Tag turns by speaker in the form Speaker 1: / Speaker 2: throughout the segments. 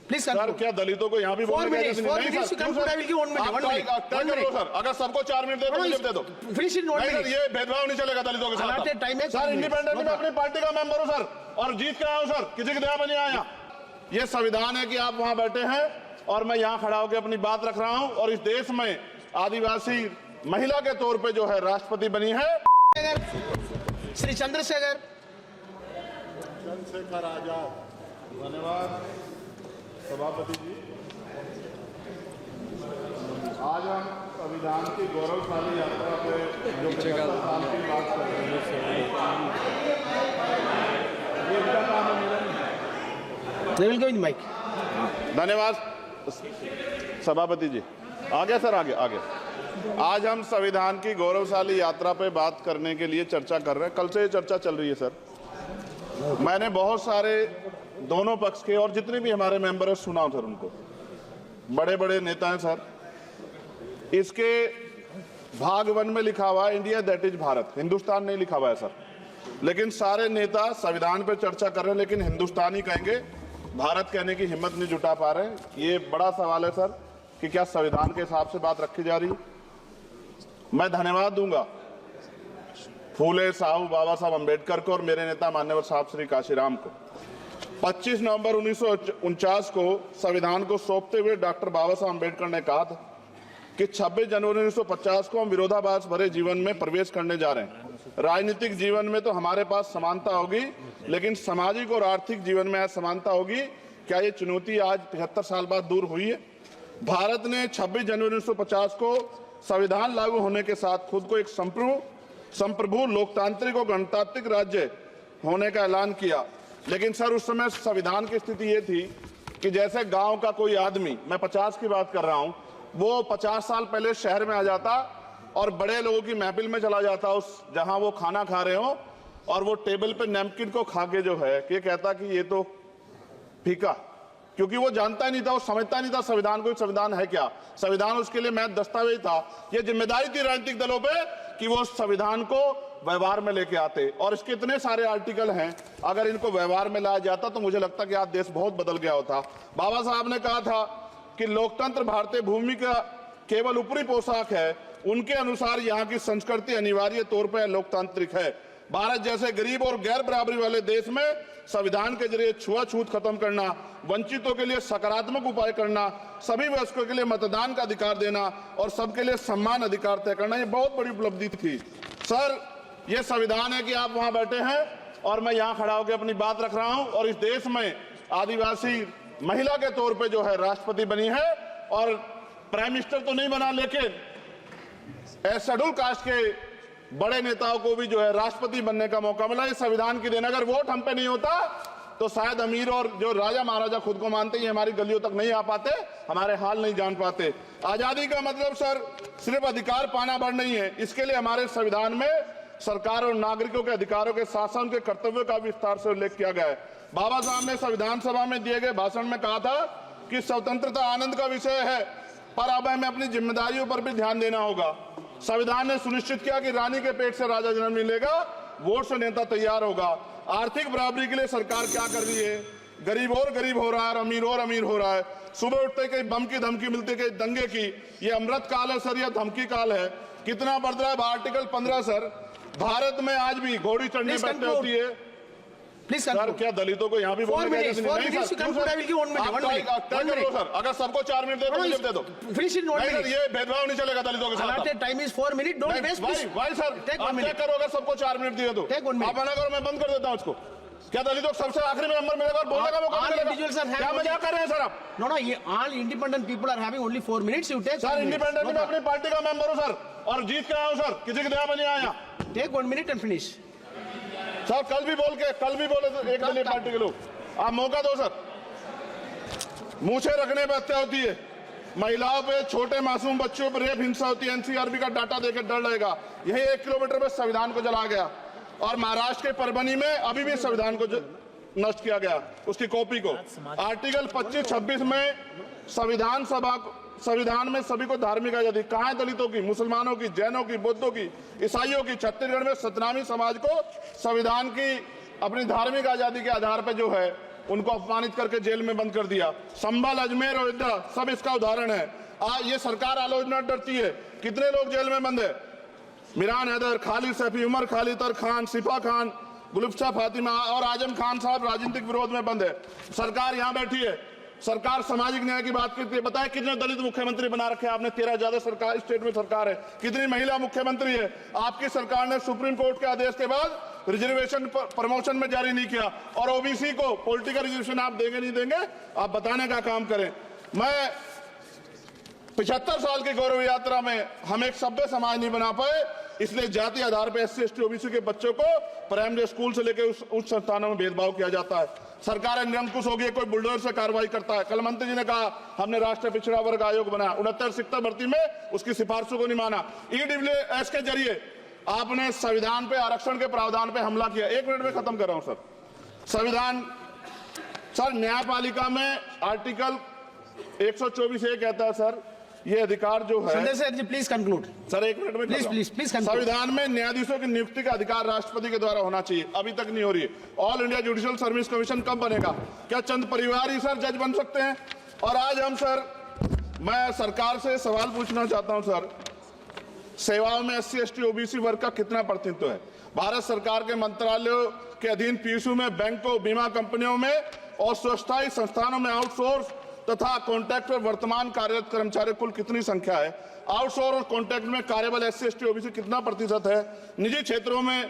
Speaker 1: Please
Speaker 2: sir, क्या दलितों को यहाँ भी बोलने का
Speaker 1: सर,
Speaker 2: अगर सबको 4 मिनट दे दो सर, ये भेदभाव नहीं चलेगा दलितों के साथ। सर, इंडिपेंडेंटली मैं अपनी पार्टी का मेंबर हूँ सर, और जीत के आया हूँ सर, किसी की दया में नहीं आया। ये संविधान है कि आप वहां बैठे हैं और मैं यहाँ खड़ा होकर अपनी बात रख रहा हूँ, और इस देश में आदिवासी महिला के तौर पे जो है राष्ट्रपति बनी है
Speaker 1: श्री चंद्रशेखर
Speaker 2: आजाद। धन्यवाद सभापति जी। आज हम संविधान की गौरवशाली यात्रा पे जो 75 साल की बात कर रहे हैं, ये इनका काम है। धन्यवाद सभापति जी। आगे सर, आगे। आज हम संविधान की गौरवशाली यात्रा पे बात करने के लिए चर्चा कर रहे हैं। कल से ये चर्चा चल रही है सर। मैंने बहुत सारे दोनों पक्ष के और जितने भी हमारे मेंबर हैं सुना सर, उनको बड़े बड़े नेता हैं सर। इसके भाग 1 में लिखा हुआ है India that is Bharat, Hindustan नहीं लिखा हुआ है सर। लेकिन सारे नेता संविधान पे चर्चा कर रहे हैं, लेकिन हिंदुस्तान ही कहेंगे, भारत कहने की हिम्मत नहीं जुटा पा रहे। ये बड़ा सवाल है सर कि क्या संविधान के हिसाब से बात रखी जा रही है। मैं धन्यवाद दूंगा फूले साहू बाबा साहब अम्बेडकर को और मेरे नेता मान्यवर साहब श्री काशीराम को। 25 नवंबर 1949 को संविधान को सौंपते हुए डॉक्टर बाबा साहब अम्बेडकर ने कहा था कि 26 जनवरी 1950 को हम विरोधाभास भरे जीवन में प्रवेश करने जा रहे हैं। राजनीतिक जीवन में तो हमारे पास समानता होगी, लेकिन सामाजिक और आर्थिक जीवन में असमानता होगी। क्या ये चुनौती आज 75 साल बाद दूर हुई है? भारत ने 26 जनवरी 1950 को संविधान लागू होने के साथ खुद को एक संप्रभु लोकतांत्रिक और गणतांत्रिक राज्य होने का ऐलान किया। लेकिन सर, उस समय संविधान की स्थिति ये थी कि जैसे गांव का कोई आदमी, मैं 50 की बात कर रहा हूं, वो 50 साल पहले शहर में आ जाता और बड़े लोगों की महफिल में चला जाता, उस जहां वो खाना खा रहे हो, और वो टेबल पे नैपकिन को खा के जो है कि कहता कि ये तो फीका, क्योंकि वो जानता ही नहीं था, वो समझता नहीं था संविधान को, संविधान है क्या। संविधान उसके लिए महज दस्तावेज था। ये जिम्मेदारी थी राजनीतिक दलों पे कि वो संविधान को व्यवहार में लेके आते, और इसके इतने सारे आर्टिकल हैं, अगर इनको व्यवहार में लाया जाता तो मुझे लगता कि आज देश बहुत बदल गया होता। बाबा साहब ने कहा था कि लोकतंत्र भारतीय भूमि का केवल ऊपरी पोशाक है, उनके अनुसार यहाँ की संस्कृति अनिवार्य तौर पर लोकतांत्रिक है। भारत जैसे गरीब और गैर बराबरी वाले देश में संविधान के जरिए छुआछूत खत्म करना, वंचितों के लिए सकारात्मक उपाय करना, सभी वयस्कों के लिए मतदान का अधिकार देना और सबके लिए सम्मान अधिकार तय करना, ये बहुत बड़ी उपलब्धि थी सर। ये संविधान है कि आप वहां बैठे हैं और मैं यहाँ खड़ा होकर अपनी बात रख रहा हूं, और इस देश में आदिवासी महिला के तौर पे जो है राष्ट्रपति बनी है, और प्राइम मिनिस्टर तो नहीं बना, लेकिन शेड्यूल कास्ट के बड़े नेताओं को भी जो है राष्ट्रपति बनने का मौका मिला। ये संविधान की देन। अगर वोट हम पे नहीं होता तो शायद अमीर और जो राजा महाराजा खुद को मानते हैं हमारी गलियों तक नहीं आ पाते, हमारे हाल नहीं जान पाते। आजादी का मतलब सर सिर्फ अधिकार पाना भर नहीं है, इसके लिए हमारे संविधान में सरकार और नागरिकों के अधिकारों के साथ साथ उनके कर्तव्यों का विस्तार से उल्लेख किया गया है। बाबा साहब ने संविधान सभा में दिए गए भाषण में कहा था कि स्वतंत्रता आनंद का विषय है, पर अब हमें अपनी जिम्मेदारियों पर भी ध्यान देना होगा। संविधान ने सुनिश्चित किया कि रानी के पेट से राजा जन्म नहीं लेगा, वोट से नेता तैयार होगा। आर्थिक बराबरी के लिए सरकार क्या कर रही है? गरीब और गरीब हो रहा है और अमीर हो रहा है। सुबह उठते कहीं बम की धमकी मिलती, कहीं दंगे की। ये अमृत काल है सर, यह धमकी काल है। कितना बढ़ रहा है आर्टिकल 15 सर। भारत में आज भी घोड़ी चढ़नी बैठने होती है। सर, क्या दलितों को यहाँ भी बोलने का सर, अगर सबको 4 मिनट दे दो ये भेदभाव नहीं चलेगा दलितों के साथ।
Speaker 1: Time is 4 minute, don't waste.
Speaker 2: भाई सर, आप क्या करो अगर सबको 4 मिनट दिए तो आप मना करो, मैं बंद कर देता हूँ उसको। क्या दलितों को सबसे आखिरी में नंबर मिलेगा और बोलने का मौका मिलेगा? क्या मजाक कर रहे हैं सर आप?
Speaker 1: नो, ये all independent people are having only 4 minutes. You take
Speaker 2: sir, independent में अपनी पार्टी का मेंबर हूँ सर, और जीत के आया हूँ सर, किसी की दया में नहीं आया।
Speaker 1: Take 1 minute and finish
Speaker 2: sir. कल भी बोले तो एक दलीय पार्टी के लोग, आप मौका दो सर। मूछे रखने पर हत्या होती है, महिलाओं पे, छोटे मासूम बच्चों पर रेप हिंसा होती है। एनसीआरबी का डाटा देकर डर लगेगा। यही 1 किलोमीटर में संविधान को जलाया गया, और महाराष्ट्र के परभनी में अभी भी संविधान को नष्ट किया गया, उसकी कॉपी को। आर्टिकल 25-26 में संविधान में सभी को धार्मिक आजादी। कहाँ है दलितों की, मुसलमानों की, जैनों की, बौद्धों की, ईसाइयों की? छत्तीसगढ़ में सतनामी समाज को संविधान की अपनी धार्मिक आजादी के आधार पर जो है उनको अपमानित करके जेल में बंद कर दिया। संभल, अजमेर, अयोध्या सब इसका उदाहरण है। ये सरकार आलोचना डरती है। कितने लोग जेल में बंद है? मिरान हैदर, खालिद सैफी, उमर खालिद खान, सिफा खान, गुलफ्शा फातिमा और आजम खान साहब राजनीतिक विरोध में बंद है। सरकार यहाँ बैठी है, सरकार सामाजिक न्याय की बात करती है। बताए कितने दलित मुख्यमंत्री बना रखे हैं आपने? 13 ज्यादा सरकार स्टेट में सरकार है। कितनी महिला मुख्यमंत्री है? आपकी सरकार ने सुप्रीम कोर्ट के आदेश के बाद रिजर्वेशन प्रमोशन में जारी नहीं किया। और ओबीसी को पॉलिटिकल रिजर्वेशन आप देंगे नहीं देंगे, आप बताने का काम करें। मैं 75 साल की गौरव यात्रा में हम एक सभ्य समाज नहीं बना पाए, इसलिए जाति आधार पर SC ST OBC के बच्चों को प्राइमरी स्कूल से लेकर उच्च संस्थानों में भेदभाव किया जाता है। सरकार निरंकुश हो गई, कोई बुलडोजर से कार्रवाई करता है। कल मंत्री जी ने कहा हमने राष्ट्रीय पिछड़ा वर्ग आयोग बनाया, 69 शिक्षक भर्ती में उसकी सिफारिशों को नहीं माना। EWS के जरिए आपने संविधान पे आरक्षण के प्रावधान पे हमला किया। 1 मिनट में खत्म कर रहा हूं सर। संविधान सर, न्यायपालिका में आर्टिकल 124 ये कहता है सर, ये अधिकार जो है।
Speaker 1: Sanjay sir ji please conclude
Speaker 2: sir 1 minute में
Speaker 1: प्लीज
Speaker 2: संविधान में न्यायाधीशों की नियुक्ति का अधिकार राष्ट्रपति के द्वारा होना चाहिए, अभी तक नहीं हो रही है। All India judicial service commission कब बनेगा? क्या चंद परिवार ही सर जज बन सकते हैं? और आज हम सर, मैं सरकार से सवाल पूछना चाहता हूं सर, सेवाओं में SC ST OBC वर्ग का कितना प्रतिनिधित्व है? भारत सरकार के मंत्रालयों के अधीन PSU में, बैंकों, बीमा कंपनियों में और स्वच्छता संस्थानों में आउटसोर्स तथा कॉन्ट्रैक्ट पर वर्तमान कार्यरत कर्मचारी कुल कितनी संख्या है? आउटसोर्स और कॉन्ट्रैक्ट में कार्यबल SC ST OBC कितना प्रतिशत है? निजी क्षेत्रों में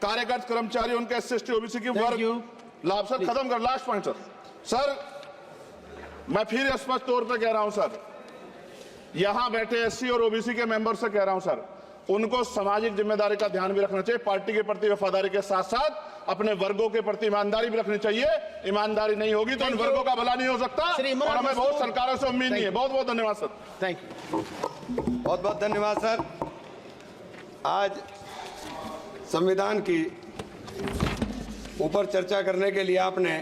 Speaker 2: कार्यरत कर्मचारी, उनके SC ST OBC की वर्ग लाभ। सर खत्म कर, लास्ट पॉइंट सर। सर मैं फिर स्पष्ट तौर पर कह रहा हूं सर, यहां बैठे SC और OBC के मेंबर से कह रहा हूं सर, उनको सामाजिक जिम्मेदारी का ध्यान भी रखना चाहिए। पार्टी के प्रति वफादारी के साथ साथ अपने वर्गों के प्रति ईमानदारी भी रखनी चाहिए। ईमानदारी नहीं होगी तो इन वर्गों का भला नहीं हो सकता और हमें बहुत सरकारों से उम्मीद नहीं है। बहुत बहुत धन्यवाद सर।
Speaker 1: Thank you.
Speaker 3: बहुत बहुत धन्यवाद सर। आज संविधान की ऊपर चर्चा करने के लिए आपने